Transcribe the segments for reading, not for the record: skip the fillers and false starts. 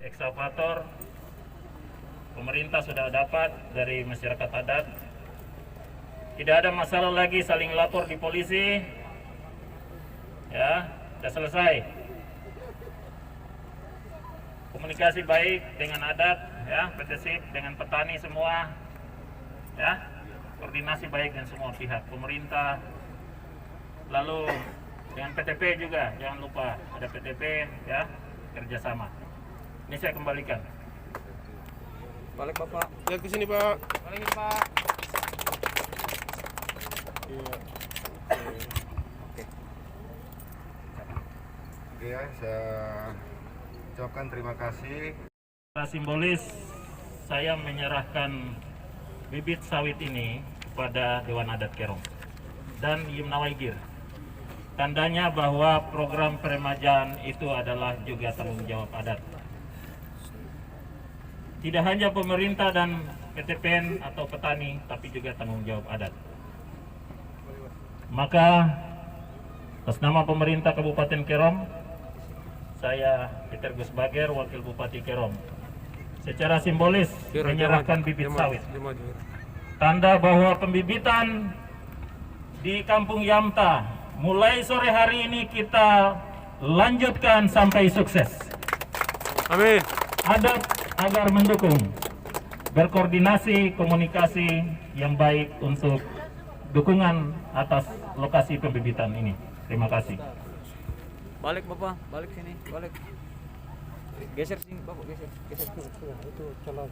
Ekskavator pemerintah sudah dapat dari masyarakat adat. Tidak ada masalah lagi saling lapor di polisi. Ya, sudah selesai. Komunikasi baik dengan adat, ya, PT SIP dengan petani semua. Ya, koordinasi baik dengan semua pihak, pemerintah. Lalu dengan PTP juga, jangan lupa ada PTP, ya, kerjasama. Ini saya kembalikan. Balik Bapak. Ya ke sini Pak. Balikin Pak. Iya. Oke ya, saya ucapkan terima kasih. Secara simbolis saya menyerahkan bibit sawit ini kepada Dewan Adat Kerong dan Yumnawaigir. Tandanya bahwa program peremajaan itu adalah juga tanggung jawab adat. Tidak hanya pemerintah dan PTPN atau petani, tapi juga tanggung jawab adat. Maka atas nama pemerintah Kabupaten Kerom, saya Peter Gus Bager, Wakil Bupati Kerom, secara simbolis menyerahkan bibit sawit. Tanda bahwa pembibitan di Kampung Yamta mulai sore hari ini kita lanjutkan sampai sukses. Amin. Adat agar mendukung berkoordinasi komunikasi yang baik untuk dukungan atas lokasi pembibitan ini. Terima kasih. Balik Bapak, balik sini, balik. Geser sini Bapak, geser. Itu celah.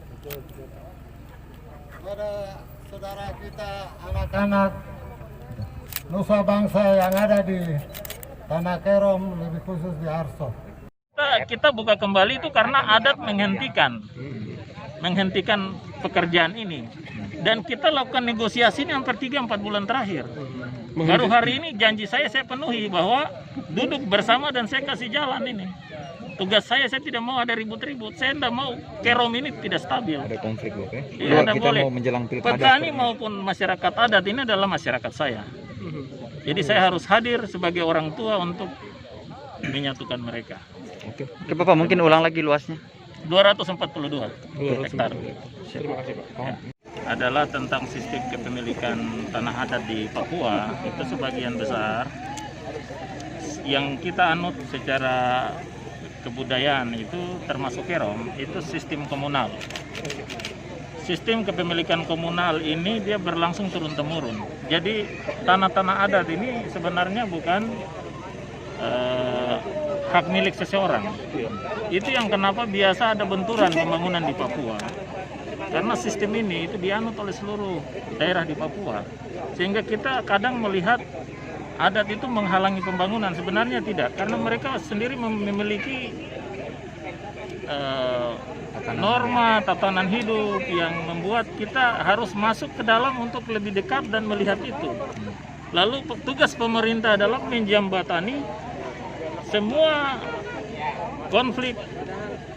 Kepada saudara kita, anak-anak nusa bangsa yang ada di Tanah Kerom, lebih khusus di Arso. Kita buka kembali itu karena adat menghentikan pekerjaan ini, dan kita lakukan negosiasi ini hampir 3-4 bulan terakhir. Baru hari ini janji saya penuhi bahwa duduk bersama dan saya kasih jalan ini. Tugas saya tidak mau ada ribut-ribut. Saya tidak mau Kerom ini tidak stabil. Ada konflik loh, ya? Iya, Kita boleh. mau menjelang pilkada. Petani maupun masyarakat adat ini adalah masyarakat saya. Jadi saya harus hadir sebagai orang tua untuk menyatukan mereka. Oke, Bapak mungkin ulang lagi luasnya. 242 hektar. Terima kasih Pak. Ya. Adalah tentang sistem kepemilikan tanah adat di Papua. Itu sebagian besar yang kita anut secara kebudayaan itu termasuk Kerom, itu sistem komunal. Sistem kepemilikan komunal ini dia berlangsung turun-temurun. Jadi tanah-tanah adat ini sebenarnya bukan hak milik seseorang. Itu yang kenapa biasa ada benturan pembangunan di Papua. Karena sistem ini itu dianut oleh seluruh daerah di Papua. Sehingga kita kadang melihat adat itu menghalangi pembangunan. Sebenarnya tidak, karena mereka sendiri memiliki norma tatanan hidup yang membuat kita harus masuk ke dalam untuk lebih dekat dan melihat itu. Lalu tugas pemerintah adalah menjembatani semua konflik,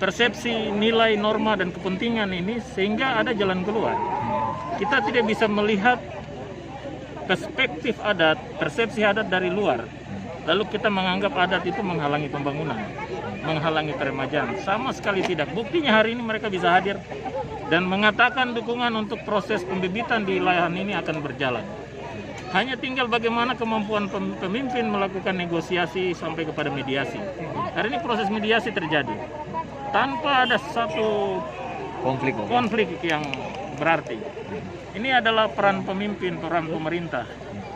persepsi, nilai, norma, dan kepentingan ini sehingga ada jalan keluar. Kita tidak bisa melihat perspektif adat, persepsi adat dari luar. Lalu kita menganggap adat itu menghalangi pembangunan, menghalangi peremajaan. Sama sekali tidak. Buktinya hari ini mereka bisa hadir dan mengatakan dukungan untuk proses pembibitan di lahan ini akan berjalan. Hanya tinggal bagaimana kemampuan pemimpin melakukan negosiasi sampai kepada mediasi. Hari ini proses mediasi terjadi tanpa ada satu konflik yang berarti. Ini adalah peran pemimpin, peran pemerintah.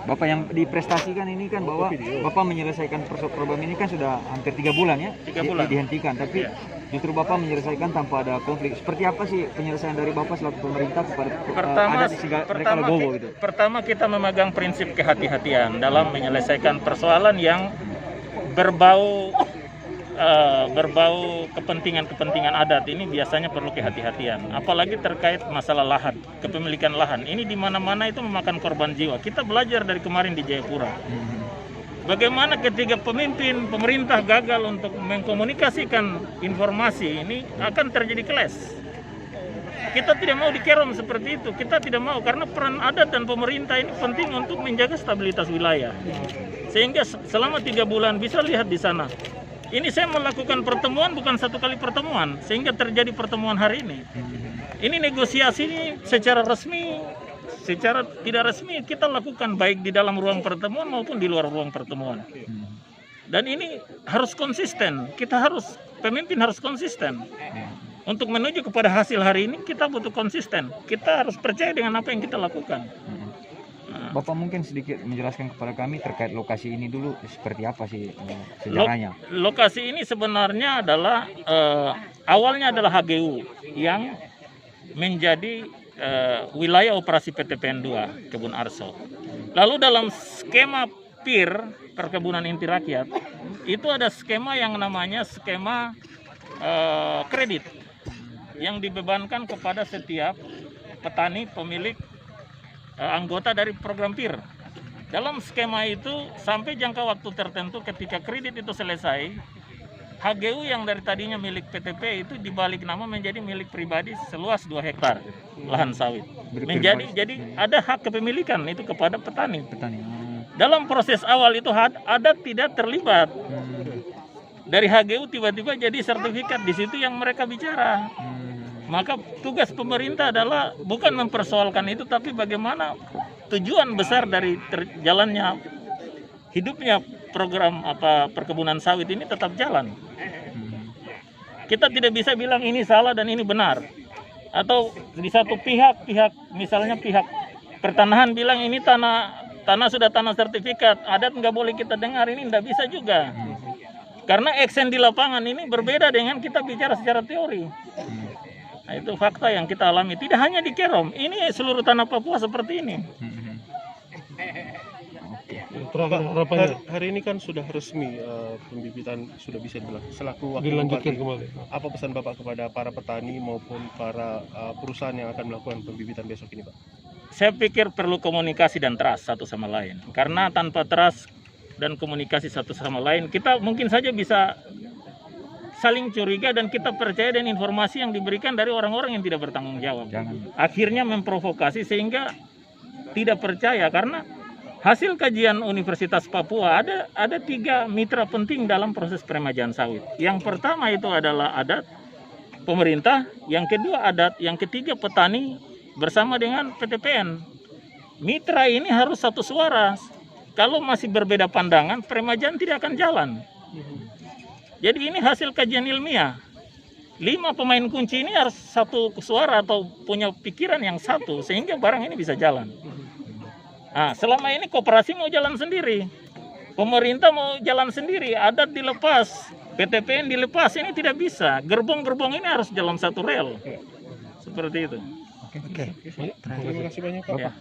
Bapak yang diprestasikan ini kan bahwa Bapak menyelesaikan program ini kan sudah hampir 3 bulan ya? 3 bulan. Dihentikan, tapi justru Bapak menyelesaikan tanpa ada konflik. Seperti apa sih penyelesaian dari Bapak selaku pemerintah kepada adat mereka Legowo gitu? Pertama kita memegang prinsip kehati-hatian dalam menyelesaikan persoalan yang berbau kepentingan adat. Ini biasanya perlu kehati-hatian, apalagi terkait masalah lahan, kepemilikan lahan. Ini di mana-mana itu memakan korban jiwa. Kita belajar dari kemarin di Jayapura. Bagaimana ketika pemerintah gagal untuk mengkomunikasikan informasi, ini akan terjadi clash. Kita tidak mau di Kerom seperti itu. Kita tidak mau, karena peran adat dan pemerintah ini penting untuk menjaga stabilitas wilayah. Sehingga selama 3 bulan bisa lihat di sana Ini saya melakukan pertemuan bukan satu kali pertemuan, sehingga terjadi pertemuan hari ini. Ini negosiasi ini secara resmi, secara tidak resmi kita lakukan baik di dalam ruang pertemuan maupun di luar ruang pertemuan. Dan ini harus konsisten. Pemimpin harus konsisten. Untuk menuju kepada hasil hari ini kita butuh konsisten. Kita harus percaya dengan apa yang kita lakukan. Bapak mungkin sedikit menjelaskan kepada kami terkait lokasi ini dulu seperti apa sih sejarahnya? Lokasi ini sebenarnya adalah awalnya adalah HGU yang menjadi wilayah operasi PTPN 2 Kebun Arso. Lalu dalam skema PIR Perkebunan Inti Rakyat itu ada skema yang namanya skema kredit yang dibebankan kepada setiap petani pemilik anggota dari program PIR. Dalam skema itu sampai jangka waktu tertentu ketika kredit itu selesai, HGU yang dari tadinya milik PTP itu dibalik nama menjadi milik pribadi seluas 2 hektar lahan sawit. Jadi ada hak kepemilikan itu kepada petani. Dalam proses awal itu adat tidak terlibat. Dari HGU tiba-tiba jadi sertifikat, di situ yang mereka bicara. Maka tugas pemerintah adalah bukan mempersoalkan itu, tapi bagaimana tujuan besar dari jalannya hidupnya program perkebunan sawit ini tetap jalan. Kita tidak bisa bilang ini salah dan ini benar. Atau di satu pihak misalnya pihak pertanahan bilang ini tanah sudah tanah sertifikat, adat nggak boleh kita dengar, ini nggak bisa juga. Karena action di lapangan ini berbeda dengan kita bicara secara teori. Nah, itu fakta yang kita alami. Tidak hanya di Kerom, ini seluruh tanah Papua seperti ini. Hari ini kan sudah resmi pembibitan sudah bisa dilakukan. Selaku wakil Dilanjutkan bupati, kembali. apa pesan Bapak kepada para petani maupun para perusahaan yang akan melakukan pembibitan besok ini, Pak? Saya pikir perlu komunikasi dan trust satu sama lain. Karena tanpa trust dan komunikasi satu sama lain, kita mungkin saja bisa saling curiga dan kita percaya dengan informasi yang diberikan dari orang-orang yang tidak bertanggung jawab. Akhirnya memprovokasi sehingga tidak percaya, karena hasil kajian Universitas Papua ada 3 mitra penting dalam proses peremajaan sawit. Yang pertama itu adalah adat, pemerintah, yang kedua adat, yang ketiga petani bersama dengan PTPN. Mitra ini harus satu suara. Kalau masih berbeda pandangan, peremajaan tidak akan jalan. Jadi ini hasil kajian ilmiah. 5 pemain kunci ini harus satu suara atau punya pikiran yang satu sehingga barang ini bisa jalan. Nah, selama ini koperasi mau jalan sendiri, pemerintah mau jalan sendiri, adat dilepas, PTPN dilepas, ini tidak bisa. Gerbong-gerbong ini harus jalan satu rel. Seperti itu. Terima kasih banyak, Pak. Ya.